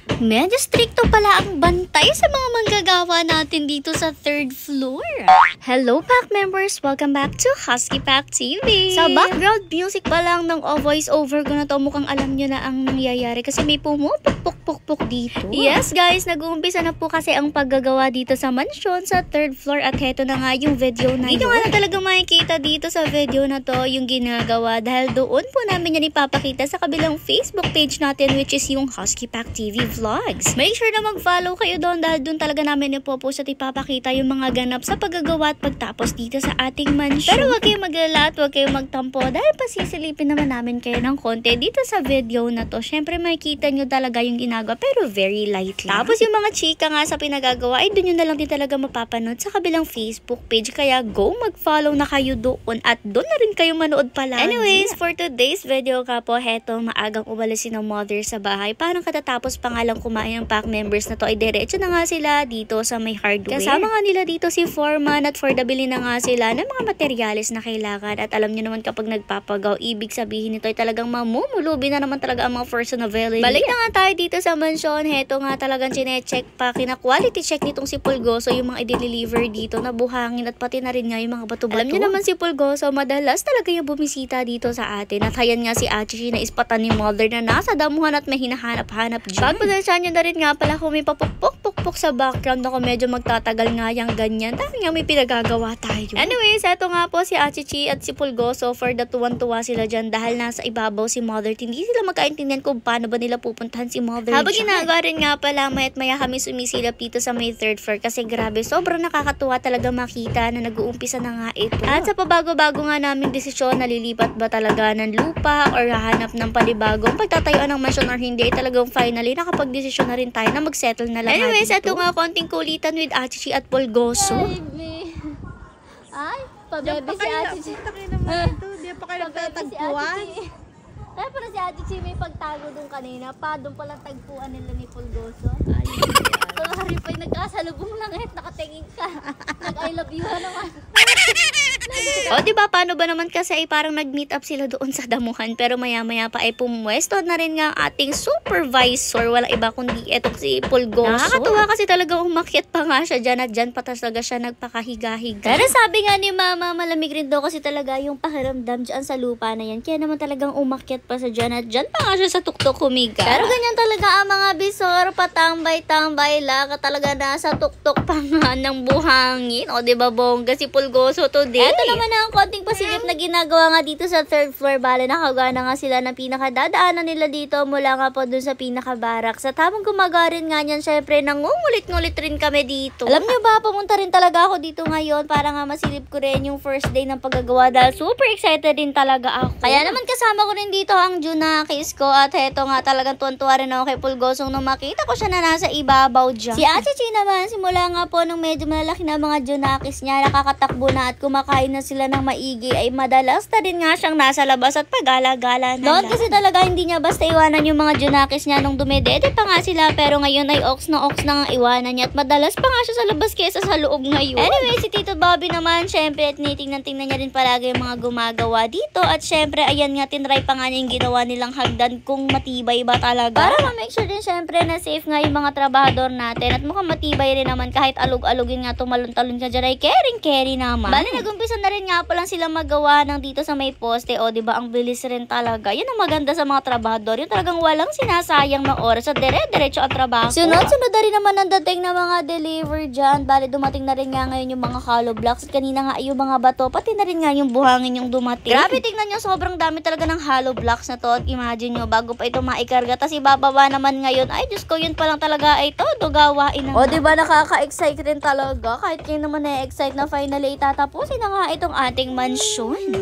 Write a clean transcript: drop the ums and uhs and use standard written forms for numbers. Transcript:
Medyo stricto pala ang bantay sa mga manggagawa natin dito sa 3rd floor. Hello Pack members! Welcome back to Husky Pack TV! Sa background music pa lang ng voice over ko na to, mukhang alam nyo na ang nangyayari kasi may pumupuk-puk-puk dito. Yes guys, nag-uumpisa na po kasi ang paggagawa dito sa mansyon sa 3rd floor at heto na nga yung video na yun. Hindi nga na talaga makikita dito sa video na to yung ginagawa dahil doon po namin yan ipapakita sa kabilang Facebook page natin which is yung Husky Pack TV Vlogs. Make sure na mag-follow kayo doon dahil doon talaga namin ipopost at ipapakita yung mga ganap sa paggagawa at pagtapos dito sa ating mansyon. Pero huwag kayong maglala at huwag kayong magtampo dahil pasisilipin naman namin kayo ng konti dito sa video na to. Syempre makikita nyo talaga yung ginagawa pero very light lang. Tapos yung mga chika nga sa pinagagawa ay doon nyo na lang din talaga mapapanood sa kabilang Facebook page. Kaya go mag-follow na kayo doon at doon na rin kayo manood pala. Anyways, for today's video ka po, heto maagang umalis si ng mother sa bahay. Parang katatapos pa nga lang kumain ang pack members na to ay diretso na nga sila dito sa may hardware. Kasama nga nila dito si Foreman at for the bili na nga sila ng mga materyales na kailangan. At alam nyo naman kapag nagpapagaw, ibig sabihin nito ay talagang mamumulubi na naman talaga ang mga person available. Balik na nga tayo dito sa mansyon. Heto nga talagang chinecheck pa, kina-quality check nitong si Pulgoso yung mga i-deliver dito na buhangin at pati na rin nga yung mga bato-bato. Alam nyo naman si Pulgoso, madalas talaga yung bumisita dito sa atin. At hayan nga si Achichi na ispatan ni mother na nasa damuhan at may hinahanap-hanap dyan. Pagpasensya nyo na rin nga pala kung may papukpuk-pukpuk sa background ako medyo magtatagal nga yung ganyan. Dahil nga may pinagagawa tayo. Anyways, eto nga po si Achichi at si Pulgoso for the tuwan-tuwa sila dyan dahil nasa ibabaw si mother. Hindi sila magkaintindihan kung paano ba nila pupuntahan si mother. Habang ginagawa rin nga pala, mayat maya kami sumisilap dito sa may 3rd floor kasi grabe, sobrang nakakatuwa talaga makita na nag-uumpisa na nga ito. At sa pabago-bago nga namin desisyon, nalilipat ba talaga ng lupa or hahanap ng panibagong pagtatayuan ng mansyon or hindi, ay talagang finally nakapag-desisyon na rin tayo na mag-settle na lang. Anyways, ito nga konting kulitan with Achichi at Pulgoso. Ay, pabebe si Achichi. Di pa kayo nagtatagpuan. Kaya pala si Achichi may pagtago doon kanina. Doon palang tagpuan nila ni Pulgoso. Sorry pa, nagkasalubong lang nakatingin ka. Nag-I love you naman. O diba, paano ba naman kasi ay parang nag-meet up sila doon sa damuhan pero maya-maya pa ay pumwesto na rin nga ang ating supervisor. Wala iba kundi etong si Pulgoso. Nakakatuwa kasi talaga umakyat pa nga siya dyan at dyan pa talaga siya nagpakahiga-higa. Pero sabi nga ni mama, malamig rin daw kasi talaga yung pakiramdam dyan sa lupa na yan. Kaya naman talagang umakyat pa sa dyan at dyan pa nga siya sa tuktok humiga. Pero ganyan talaga ang mga bisor, patambay-tambay lang talaga nasa tuktok pa nga ng buhangin. O diba bongga si Pulgoso today? Ito naman ang konting pasilip na ginagawa nga dito sa 3rd floor. Bale, nakagawa na nga sila ng pinakadadaanan nila dito mula nga po dun sa pinakabarak. Sa tamang gumagawa rin nga niyan, syempre nangungulit-ngulit rin kami dito. Alam niyo ba, pumunta rin talaga ako dito ngayon para nga masilip ko rin yung first day ng paggagawa dahil super excited din talaga ako. Kaya naman kasama ko rin dito ang Junakis ko at heto nga talagang tuwan-tuwa rin ako kay Pulgosong nung makita ko siya na nasa ibabaw dyan. Si Achichi naman, simula nga po nung medyo malalaki na mga Junakis niya, nakakatakbo na at kumakain na sila ng maigi ay madalas na din nga siyang nasa labas at pagala-gala na noon kasi talaga hindi niya basta iwanan yung mga Junakis niya nung dumedede pa nga sila pero ngayon ay ox na nga iwanan niya at madalas pa nga siya sa labas kesa sa loob ngayon. Anyway, si Tito Bobby naman syempre at tingnan niya rin palagi yung mga gumagawa dito at syempre ayan nga tinry pa nga niya yung ginawa nilang hagdan kung matibay ba talaga para ma-make sure din syempre na safe nga yung mga trabahador natin at mukhang matibay rin naman kahit alog-alogin nga tumalon-talon ka dyan ay caring-carry naman. Bali nag-umpisa na rin nga pa lang sila magawa ng dito sa may poste. O, diba, ang bilis rin talaga. Yan ang maganda sa mga trabahador. Yung talagang walang sinasayang na oras at dire-diretso ang trabaho. Sunod-sunod na rin naman ang dating na mga deliver dyan. Bali, dumating na rin nga ngayon yung mga hollow blocks. At kanina nga yung mga bato, pati na rin nga yung buhangin yung dumating. Grabe, tingnan nyo, sobrang dami talaga ng hollow blocks na to. At imagine nyo, bago pa ito maikarga, tas ibababa naman ngayon. Ay, Diyos ko, yun pa lang talaga ay todo gawain na. O, diba, nakaka-excite rin talaga. Kahit kayo naman na-excite na finally itatapusin na nga itong ating mansyon.